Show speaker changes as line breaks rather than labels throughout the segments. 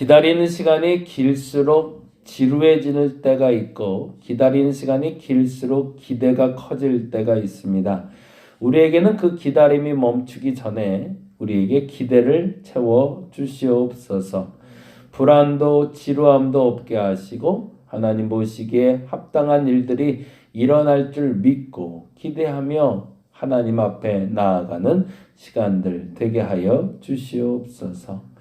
기다리는 시간이 길수록 지루해지는 때가 있고 기다리는 시간이 길수록 기대가 커질 때가 있습니다. 우리에게는 그 기다림이 멈추기 전에 우리에게 기대를 채워 주시옵소서. 불안도 지루함도 없게 하시고 하나님 보시기에 합당한 일들이 일어날 줄 믿고 기대하며 하나님 앞에 나아가는 시간들 되게 하여 주시옵소서.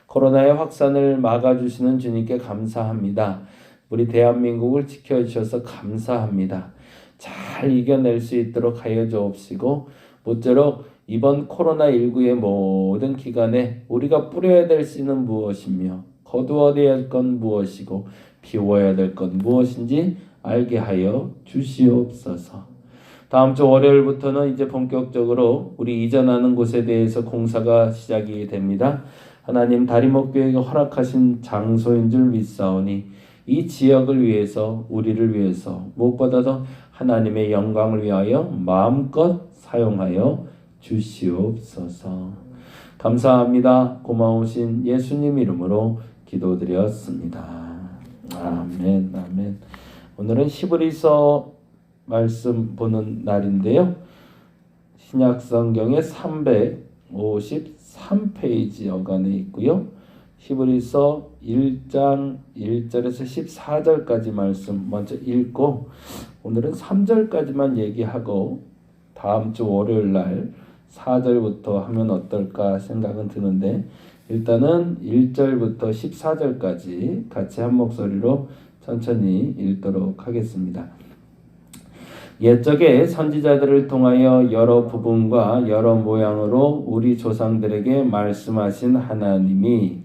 코로나의 확산을 막아주시는 주님께 감사합니다. 우리 대한민국을 지켜주셔서 감사합니다. 잘 이겨낼 수 있도록 하여 주옵시고 모쪼록 이번 코로나19의 모든 기간에 우리가 뿌려야 될 씨는 무엇이며 거두어야 할 건 무엇이고 비워야 될 건 무엇인지 알게 하여 주시옵소서. 다음 주 월요일부터는 이제 본격적으로 우리 이전하는 곳에 대해서 공사가 시작이 됩니다. 하나님 다리목교회가 허락하신 장소인 줄 믿사오니 이 지역을 위해서 우리를 위해서 무엇보다도 하나님의 영광을 위하여 마음껏 사용하여 주시옵소서. 감사합니다. 고마우신 예수님 이름으로 기도드렸습니다. 아멘. 아멘. 오늘은 히브리서 말씀 보는 날인데요. 신약성경의 353페이지 여간에 있고요. 히브리서 1장 1절에서 14절까지 말씀 먼저 읽고 오늘은 3절까지만 얘기하고 다음 주 월요일 날 4절부터 하면 어떨까 생각은 드는데 일단은 1절부터 14절까지 같이 한 목소리로 천천히 읽도록 하겠습니다. 옛적에 선지자들을 통하여 여러 부분과 여러 모양으로 우리 조상들에게 말씀하신 하나님이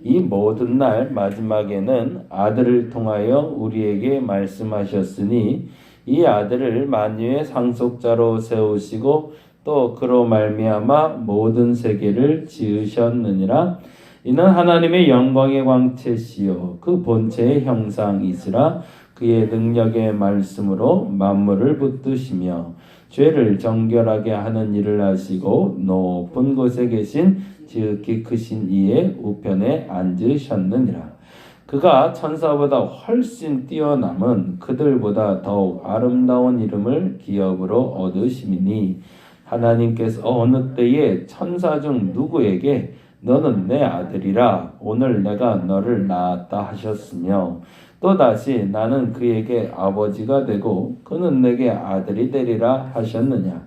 이 모든 날 마지막에는 아들을 통하여 우리에게 말씀하셨으니 이 아들을 만유의 상속자로 세우시고 또 그로 말미암아 모든 세계를 지으셨느니라. 이는 하나님의 영광의 광채시요 그 본체의 형상이시라. 그의 능력의 말씀으로 만물을 붙드시며 죄를 정결하게 하는 일을 하시고 높은 곳에 계신 지극히 크신 이의 우편에 앉으셨느니라. 그가 천사보다 훨씬 뛰어남은 그들보다 더욱 아름다운 이름을 기업으로 얻으심이니 하나님께서 어느 때에 천사 중 누구에게 너는 내 아들이라 오늘 내가 너를 낳았다 하셨으며 또다시 나는 그에게 아버지가 되고 그는 내게 아들이 되리라 하셨느냐.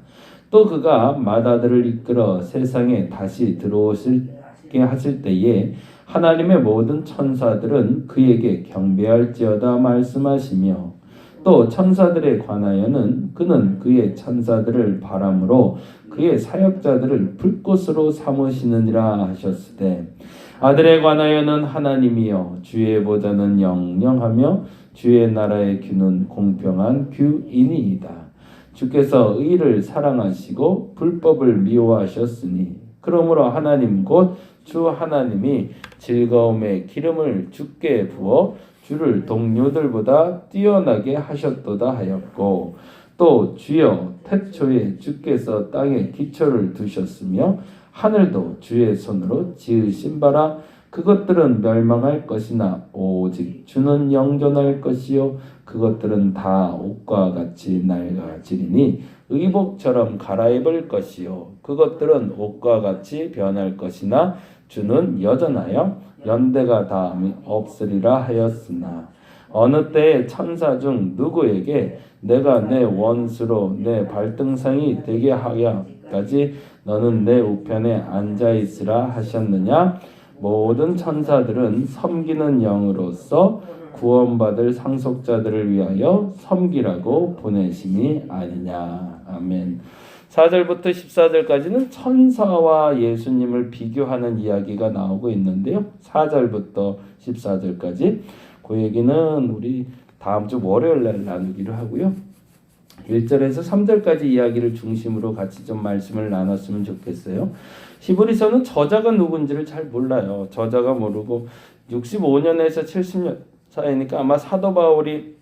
또 그가 맏아들을 이끌어 세상에 다시 들어오시게 하실 때에 하나님의 모든 천사들은 그에게 경배할지어다 말씀하시며 또 천사들에 관하여는 그는 그의 천사들을 바람으로 그의 사역자들을 불꽃으로 삼으시느니라 하셨으되 아들에 관하여는 하나님이여 주의 보좌는 영영하며 주의 나라의 규는 공평한 규이니이다. 주께서 의를 사랑하시고 불법을 미워하셨으니 그러므로 하나님 곧 주 하나님이 즐거움의 기름을 주께 부어 주를 동료들보다 뛰어나게 하셨도다 하였고 또 주여 태초에 주께서 땅에 기초를 두셨으며 하늘도 주의 손으로 지으신 바라. 그것들은 멸망할 것이나 오직 주는 영존할 것이요 그것들은 다 옷과 같이 낡아지리니 의복처럼 갈아입을 것이요 그것들은 옷과 같이 변할 것이나 주는 여전하여 연대가 다음이 없으리라 하였으나 어느 때에 천사 중 누구에게 내가 내 원수로 내 발등상이 되게 하여까지 너는 내 우편에 앉아있으라 하셨느냐. 모든 천사들은 섬기는 영으로서 구원받을 상속자들을 위하여 섬기라고 보내심이 아니냐. 아멘. 4절부터 14절까지는 천사와 예수님을 비교하는 이야기가 나오고 있는데요. 4절부터 14절까지 그 얘기는 우리 다음 주 월요일 날 나누기로 하고요. 1절에서 3절까지 이야기를 중심으로 같이 좀 말씀을 나눴으면 좋겠어요. 히브리서는 저자가 누군지를 잘 몰라요. 저자가 모르고 65년에서 70년 사이니까 아마 사도 바울이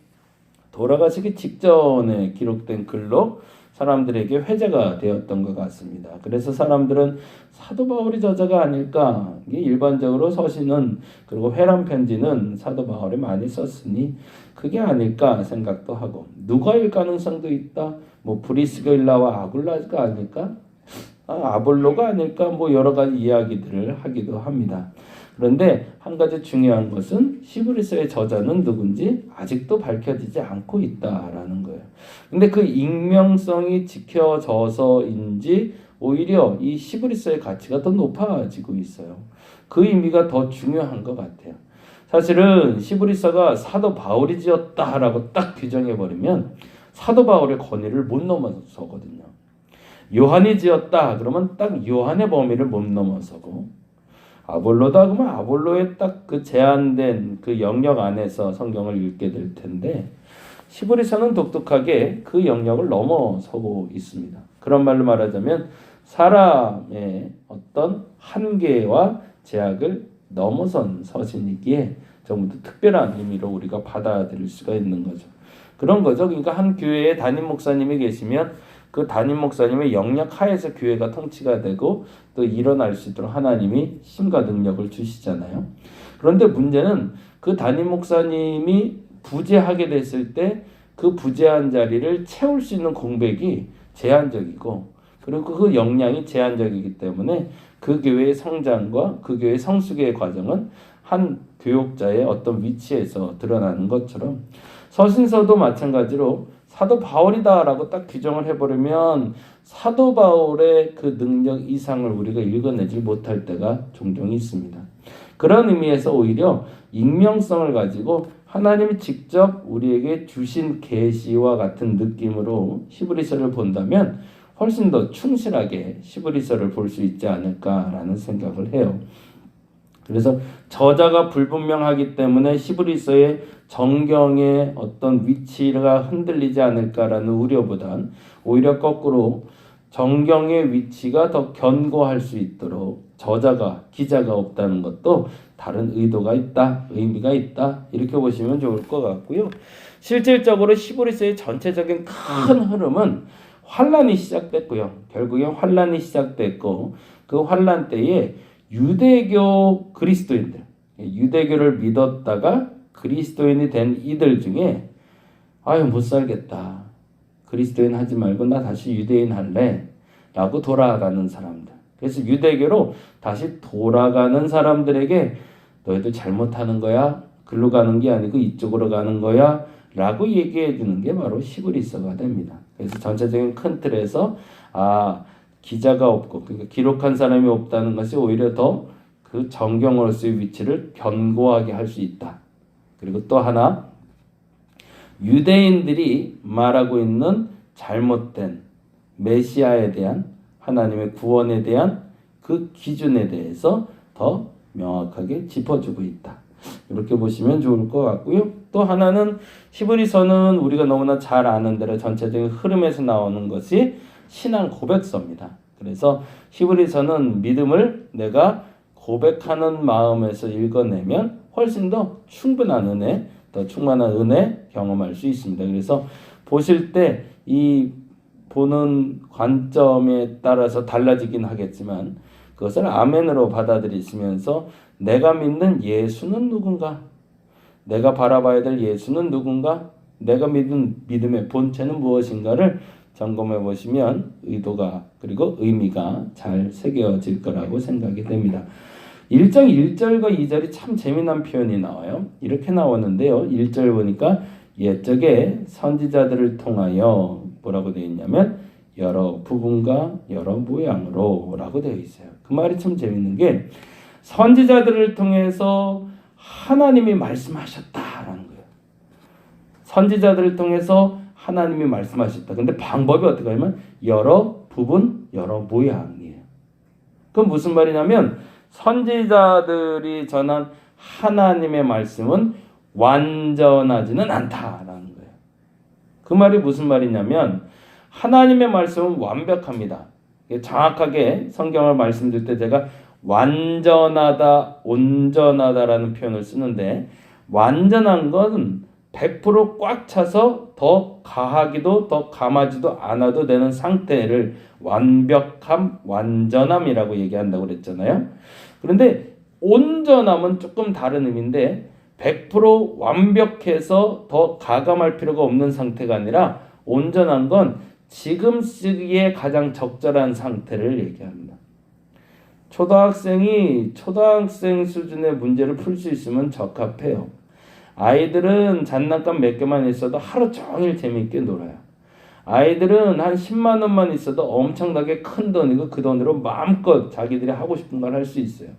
돌아가시기 직전에 기록된 글로 사람들에게 회자가 되었던 것 같습니다. 그래서 사람들은 사도 바울이 저자가 아닐까. 이게 일반적으로 서신은 그리고 회람 편지는 사도 바울이 많이 썼으니 그게 아닐까 생각도 하고, 누가일 가능성도 있다. 뭐 브리스길라와 아굴라가 아닐까? 아볼로가 아닐까? 뭐 여러 가지 이야기들을 하기도 합니다. 그런데 한 가지 중요한 것은 히브리서의 저자는 누군지 아직도 밝혀지지 않고 있다라는 거예요. 근데 그 익명성이 지켜져서인지 오히려 이 히브리서의 가치가 더 높아지고 있어요. 그 의미가 더 중요한 것 같아요. 사실은 히브리서가 사도 바울이 지었다라고 딱 규정해버리면 사도 바울의 권위를 못 넘어서거든요. 요한이 지었다 그러면 딱 요한의 범위를 못 넘어서고, 아볼로다 그러면 아볼로의 딱 그 제한된 그 영역 안에서 성경을 읽게 될 텐데, 히브리서는 독특하게 그 영역을 넘어서고 있습니다. 그런 말로 말하자면 사람의 어떤 한계와 제약을 넘어선 서신이기에 전부 특별한 의미로 우리가 받아들일 수가 있는 거죠. 그런 거죠. 그러니까 한 교회에 담임 목사님이 계시면 그 담임 목사님의 영역 하에서 교회가 통치가 되고 또 일어날 수 있도록 하나님이 힘과 능력을 주시잖아요. 그런데 문제는 그 담임 목사님이 부재하게 됐을 때 그 부재한 자리를 채울 수 있는 공백이 제한적이고, 그리고 그 역량이 제한적이기 때문에 그 교회의 성장과 그 교회의 성숙의 과정은 한 교역자의 어떤 위치에서 드러나는 것처럼, 서신서도 마찬가지로 사도 바울이다라고 딱 규정을 해버리면 사도 바울의 그 능력 이상을 우리가 읽어내지 못할 때가 종종 있습니다. 그런 의미에서 오히려 익명성을 가지고 하나님이 직접 우리에게 주신 계시와 같은 느낌으로 히브리서를 본다면 훨씬 더 충실하게 히브리서를 볼 수 있지 않을까라는 생각을 해요. 그래서 저자가 불분명하기 때문에 히브리서의 정경의 어떤 위치가 흔들리지 않을까라는 우려보단 오히려 거꾸로 정경의 위치가 더 견고할 수 있도록 저자가, 기자가 없다는 것도 다른 의도가 있다, 의미가 있다, 이렇게 보시면 좋을 것 같고요. 실질적으로 히브리서의 전체적인 큰 흐름은 환란이 시작됐고요. 결국엔 환란이 시작됐고, 그 환란 때에 유대교 그리스도인들, 유대교를 믿었다가 그리스도인이 된 이들 중에 아유 못 살겠다, 그리스도인 하지 말고 나 다시 유대인 할래 라고 돌아가는 사람들, 그래서 유대교로 다시 돌아가는 사람들에게 너희들 잘못하는 거야, 글로 가는 게 아니고 이쪽으로 가는 거야 라고 얘기해 주는 게 바로 히브리서가 됩니다. 그래서 전체적인 큰 틀에서 기자가 없고, 그러니까 기록한 사람이 없다는 것이 오히려 더 그 정경으로서의 위치를 견고하게 할 수 있다. 그리고 또 하나, 유대인들이 말하고 있는 잘못된 메시아에 대한 하나님의 구원에 대한 그 기준에 대해서 더 명확하게 짚어주고 있다. 이렇게 보시면 좋을 것 같고요. 또 하나는 히브리서는 우리가 너무나 잘 아는 대로 전체적인 흐름에서 나오는 것이 신앙 고백서입니다. 그래서 히브리서는 믿음을 내가 고백하는 마음에서 읽어내면 훨씬 더 충분한 은혜, 더 충만한 은혜 경험할 수 있습니다. 그래서 보실 때 이 보는 관점에 따라서 달라지긴 하겠지만 그것을 아멘으로 받아들이시면서 내가 믿는 예수는 누군가? 내가 바라봐야 될 예수는 누군가? 내가 믿은 믿음의 본체는 무엇인가를 점검해 보시면 의도가 그리고 의미가 잘 새겨질 거라고 생각이 됩니다. 1장 1절과 2절이 참 재미난 표현이 나와요. 이렇게 나오는데요. 1절 보니까 옛적에 선지자들을 통하여 뭐라고 되어 있냐면 여러 부분과 여러 모양으로 라고 되어 있어요. 그 말이 참 재밌는 게 선지자들을 통해서 하나님이 말씀하셨다라는 거예요. 선지자들을 통해서 하나님이 말씀하셨다. 근데 방법이 어떻게 하면 여러 부분, 여러 모양이에요. 그건 무슨 말이냐면 선지자들이 전한 하나님의 말씀은 완전하지는 않다라는 거예요. 그 말이 무슨 말이냐면 하나님의 말씀은 완벽합니다. 정확하게 성경을 말씀드릴 때 제가 완전하다, 온전하다라는 표현을 쓰는데 완전한 건 100%꽉 차서 더 가하기도 더 감하지도 않아도 되는 상태를 완벽함, 완전함이라고 얘기한다고 그랬잖아요. 그런데 온전함은 조금 다른 의미인데 100% 완벽해서 더 가감할 필요가 없는 상태가 아니라 온전한 건 지금 쓰기에 가장 적절한 상태를 얘기합니다. 초등학생이 초등학생 수준의 문제를 풀 수 있으면 적합해요. 아이들은 장난감 몇 개만 있어도 하루 종일 재미있게 놀아요. 아이들은 한 10만 원만 있어도 엄청나게 큰 돈이고 그 돈으로 마음껏 자기들이 하고 싶은 걸 할 수 있어요.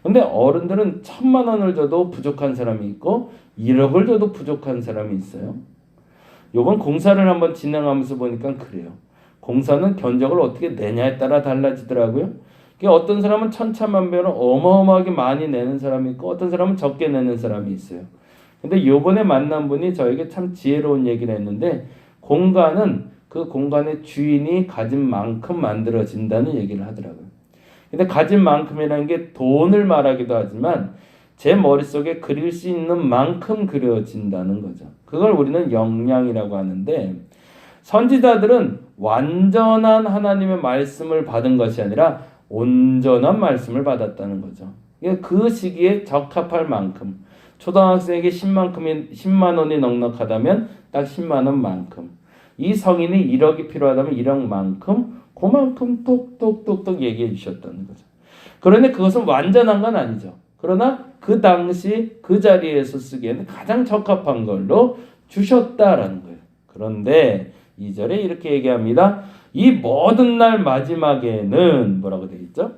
근데 어른들은 1000만 원을 줘도 부족한 사람이 있고 1억을 줘도 부족한 사람이 있어요. 요번 공사를 한번 진행하면서 보니까 그래요. 공사는 견적을 어떻게 내냐에 따라 달라지더라고요. 어떤 사람은 천차만별로 어마어마하게 많이 내는 사람이 있고 어떤 사람은 적게 내는 사람이 있어요. 근데 요번에 만난 분이 저에게 참 지혜로운 얘기를 했는데 공간은 그 공간의 주인이 가진 만큼 만들어진다는 얘기를 하더라고요. 근데 가진 만큼이라는 게 돈을 말하기도 하지만 제 머릿속에 그릴 수 있는 만큼 그려진다는 거죠. 그걸 우리는 역량이라고 하는데 선지자들은 완전한 하나님의 말씀을 받은 것이 아니라 온전한 말씀을 받았다는 거죠. 그 시기에 적합할 만큼 초등학생에게 10만 원이 넉넉하다면 딱 10만 원만큼 이 성인이 1억이 필요하다면 1억만큼 그만큼 뚝뚝뚝뚝 얘기해 주셨다는 거죠. 그런데 그것은 완전한 건 아니죠. 그러나 그 당시 그 자리에서 쓰기에는 가장 적합한 걸로 주셨다라는 거예요. 그런데 2절에 이렇게 얘기합니다. 이 모든 날 마지막에는 뭐라고 되어 있죠?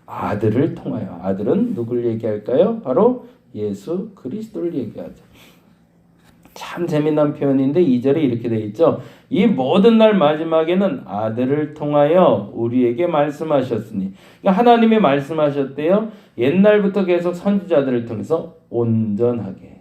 아들을 통하여. 아들은 누굴 얘기할까요? 바로 예수 그리스도를 얘기하죠. 참 재미난 표현인데 2절에 이렇게 되어 있죠. 이 모든 날 마지막에는 아들을 통하여 우리에게 말씀하셨으니. 그러니까 하나님이 말씀하셨대요. 옛날부터 계속 선지자들을 통해서 온전하게.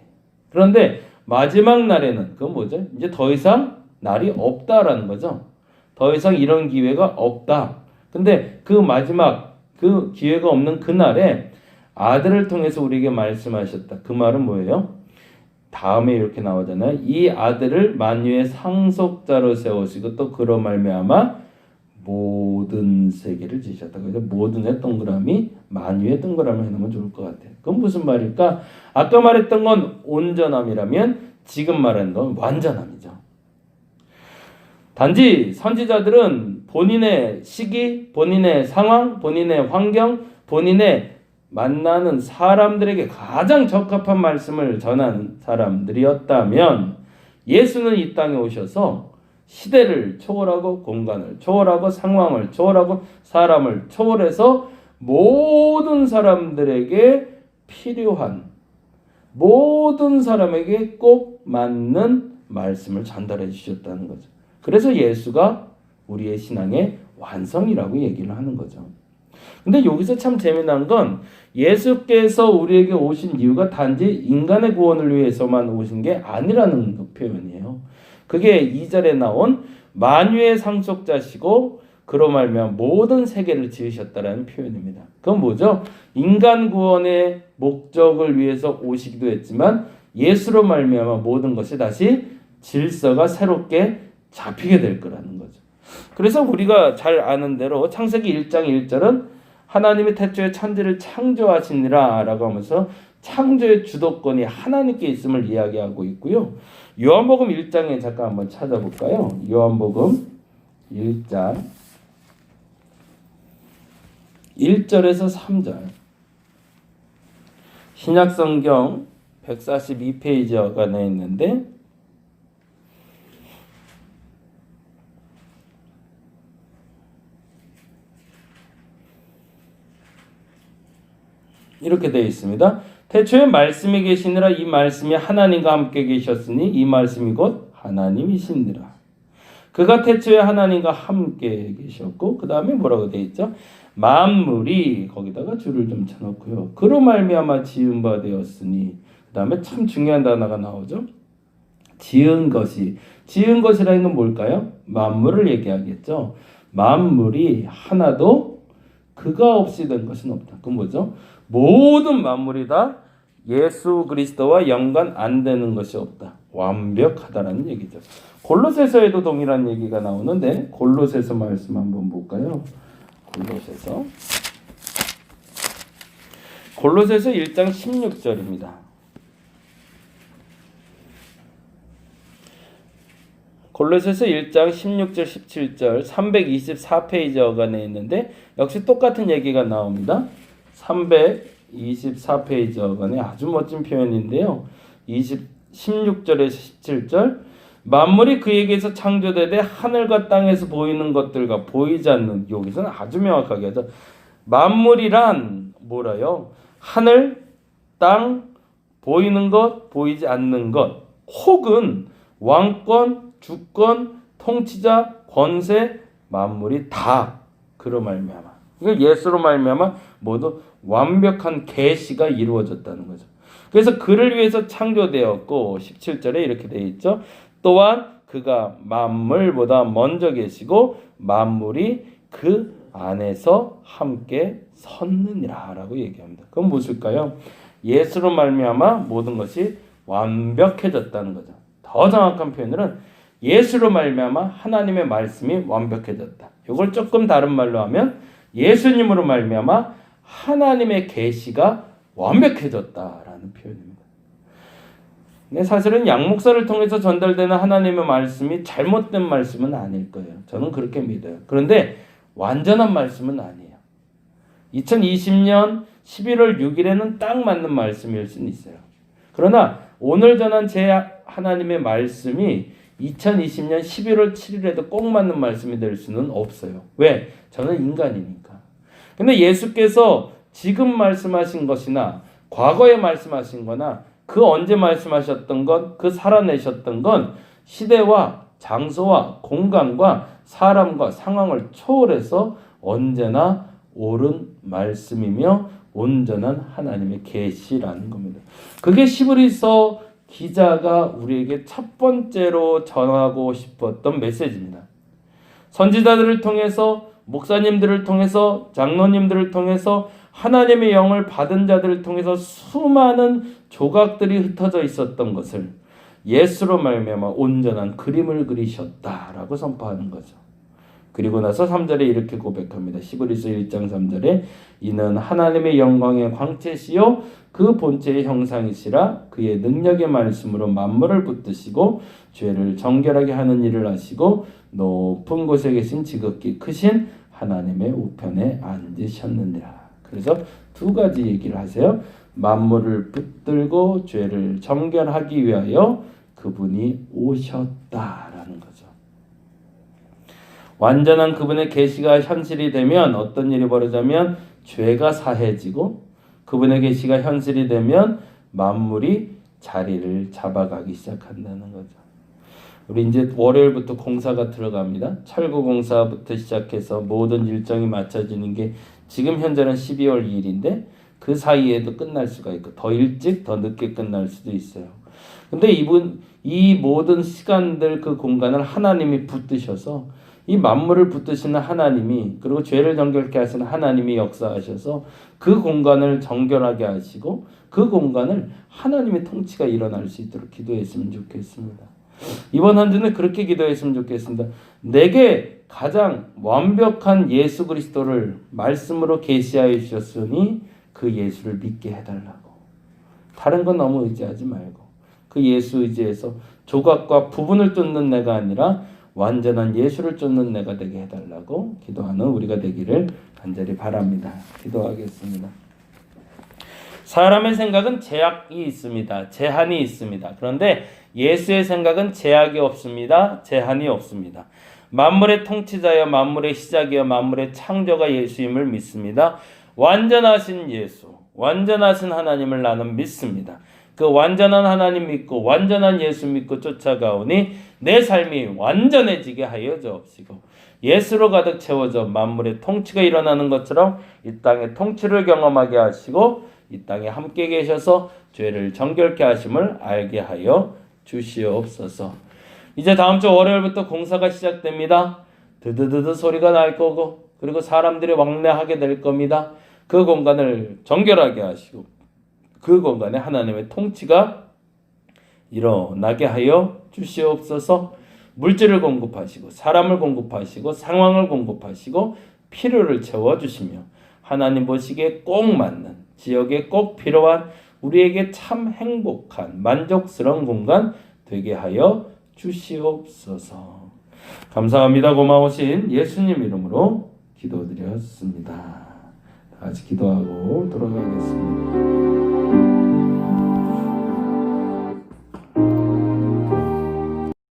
그런데 마지막 날에는 그건 뭐죠? 이제 더 이상 날이 없다라는 거죠. 더 이상 이런 기회가 없다. 근데 그 마지막 그 기회가 없는 그날에 아들을 통해서 우리에게 말씀하셨다. 그 말은 뭐예요? 다음에 이렇게 나오잖아요. 이 아들을 만유의 상속자로 세우시고 또 그로 말미암아 모든 세계를 지으셨다. 그래서 모든의 동그라미 만유의 동그라미 해놓으면 좋을 것 같아요. 그건 무슨 말일까? 아까 말했던 건 온전함이라면 지금 말하는 건 완전함이죠. 단지 선지자들은 본인의 시기, 본인의 상황, 본인의 환경, 본인의 만나는 사람들에게 가장 적합한 말씀을 전한 사람들이었다면 예수는 이 땅에 오셔서 시대를 초월하고 공간을 초월하고 상황을 초월하고 사람을 초월해서 모든 사람들에게 필요한 모든 사람에게 꼭 맞는 말씀을 전달해 주셨다는 거죠. 그래서 예수가 우리의 신앙의 완성이라고 얘기를 하는 거죠. 근데 여기서 참 재미난 건 예수께서 우리에게 오신 이유가 단지 인간의 구원을 위해서만 오신 게 아니라는 그 표현이에요. 그게 2절에 나온 만유의 상속자시고 그로 말미암아 모든 세계를 지으셨다라는 표현입니다. 그건 뭐죠? 인간 구원의 목적을 위해서 오시기도 했지만 예수로 말미암아 모든 것이 다시 질서가 새롭게 잡히게 될 거라는 거죠. 그래서 우리가 잘 아는 대로 창세기 1장 1절은 하나님이 태초에 천지를 창조하시니라 라고 하면서 창조의 주도권이 하나님께 있음을 이야기하고 있고요. 요한복음 1장에 잠깐 한번 찾아볼까요? 요한복음 1장 1절에서 3절 신약성경 142페이지가 내 있는데 이렇게 되어 있습니다. 태초에 말씀이 계시니라 이 말씀이 하나님과 함께 계셨으니 이 말씀이 곧 하나님이시니라. 그가 태초에 하나님과 함께 계셨고 그 다음에 뭐라고 되어 있죠? 만물이 거기다가 줄을 좀 쳐놓고요. 그로 말미암아 지은 바 되었으니 그 다음에 참 중요한 단어가 나오죠. 지은 것이. 지은 것이라는 건 뭘까요? 만물을 얘기하겠죠. 만물이 하나도 그가 없이 된 것은 없다. 그건 뭐죠? 모든 만물이 다 예수 그리스도와 연관 안 되는 것이 없다. 완벽하다라는 얘기죠. 골로새서에도 동일한 얘기가 나오는데 골로새서 말씀 한번 볼까요? 골로새서 1장 16절입니다. 골로새서 1장 16절 17절 324페이지 어간에 있는데 역시 똑같은 얘기가 나옵니다. 324페이지 어간에 아주 멋진 표현인데요. 16절에서 17절 만물이 그에게서 창조되되 하늘과 땅에서 보이는 것들과 보이지 않는, 여기서는 아주 명확하게 하죠. 만물이란 뭐라요? 하늘, 땅, 보이는 것, 보이지 않는 것, 혹은 왕권, 주권, 통치자, 권세, 만물이 다 그로 말미암아. 그러니까 예수로 말미암아 모두 완벽한 계시가 이루어졌다는 거죠. 그래서 그를 위해서 창조되었고 17절에 이렇게 되어 있죠. 또한 그가 만물보다 먼저 계시고 만물이 그 안에서 함께 섰느니라 라고 얘기합니다. 그건 무엇일까요? 예수로 말미암아 모든 것이 완벽해졌다는 거죠. 더 정확한 표현으로는 예수로 말미암아 하나님의 말씀이 완벽해졌다. 이걸 조금 다른 말로 하면 예수님으로 말미암아 하나님의 계시가 완벽해졌다라는 표현입니다. 근데 사실은 양목사를 통해서 전달되는 하나님의 말씀이 잘못된 말씀은 아닐 거예요. 저는 그렇게 믿어요. 그런데 완전한 말씀은 아니에요. 2020년 11월 6일에는 딱 맞는 말씀일 수는 있어요. 그러나 오늘 전한 제 하나님의 말씀이 2020년 11월 7일에도 꼭 맞는 말씀이 될 수는 없어요. 왜? 저는 인간이니까. 근데 예수께서 지금 말씀하신 것이나 과거에 말씀하신 거나 그 언제 말씀하셨던 것, 그 살아내셨던 건 시대와 장소와 공간과 사람과 상황을 초월해서 언제나 옳은 말씀이며 온전한 하나님의 계시라는 겁니다. 그게 히브리서 기자가 우리에게 첫 번째로 전하고 싶었던 메시지입니다. 선지자들을 통해서, 목사님들을 통해서, 장로님들을 통해서, 하나님의 영을 받은 자들을 통해서 수많은 조각들이 흩어져 있었던 것을 예수로 말미암아 온전한 그림을 그리셨다라고 선포하는 거죠. 그리고 나서 3절에 이렇게 고백합니다. 히브리서 1장 3절에 이는 하나님의 영광의 광채시요 그 본체의 형상이시라 그의 능력의 말씀으로 만물을 붙드시고 죄를 정결하게 하는 일을 하시고 높은 곳에 계신 지극히 크신 하나님의 우편에 앉으셨느니라. 그래서 두 가지 얘기를 하세요. 만물을 붙들고 죄를 정결하기 위하여 그분이 오셨다라는 거죠. 완전한 그분의 계시가 현실이 되면 어떤 일이 벌어지면 죄가 사해지고 그분의 계시가 현실이 되면 만물이 자리를 잡아가기 시작한다는 거죠. 우리 이제 월요일부터 공사가 들어갑니다. 철거 공사부터 시작해서 모든 일정이 맞춰지는 게 지금 현재는 12월 2일인데 그 사이에도 끝날 수가 있고 더 일찍 더 늦게 끝날 수도 있어요. 근데 이 모든 시간들 그 공간을 하나님이 붙드셔서 이 만물을 붙드시는 하나님이 그리고 죄를 정결케 하시는 하나님이 역사하셔서 그 공간을 정결하게 하시고 그 공간을 하나님의 통치가 일어날 수 있도록 기도했으면 좋겠습니다. 이번 한 주는 그렇게 기도했으면 좋겠습니다. 내게 가장 완벽한 예수 그리스도를 말씀으로 계시하여 주셨으니 그 예수를 믿게 해달라고. 다른 건 너무 의지하지 말고 그 예수 의지해서 조각과 부분을 쫓는 내가 아니라 완전한 예수를 쫓는 내가 되게 해달라고 기도하는 우리가 되기를 간절히 바랍니다. 기도하겠습니다. 사람의 생각은 제약이 있습니다. 제한이 있습니다. 그런데 예수의 생각은 제약이 없습니다. 제한이 없습니다. 만물의 통치자여 만물의 시작이여 만물의 창조가 예수임을 믿습니다. 완전하신 예수, 완전하신 하나님을 나는 믿습니다. 그 완전한 하나님 믿고 완전한 예수 믿고 쫓아가오니 내 삶이 완전해지게 하여 주옵시고 예수로 가득 채워져 만물의 통치가 일어나는 것처럼 이 땅의 통치를 경험하게 하시고 이 땅에 함께 계셔서 죄를 정결케 하심을 알게 하여 주시옵소서. 이제 다음 주 월요일부터 공사가 시작됩니다. 드드드드 소리가 날 거고 그리고 사람들이 왕래하게 될 겁니다. 그 공간을 정결하게 하시고 그 공간에 하나님의 통치가 일어나게 하여 주시옵소서. 물질을 공급하시고 사람을 공급하시고 상황을 공급하시고 필요를 채워주시며 하나님 보시기에 꼭 맞는 지역에 꼭 필요한 우리에게 참 행복한 만족스러운 공간 되게 하여 주시옵소서. 감사합니다. 고마우신 예수님 이름으로 기도드렸습니다. 다 같이 기도하고 돌아가겠습니다.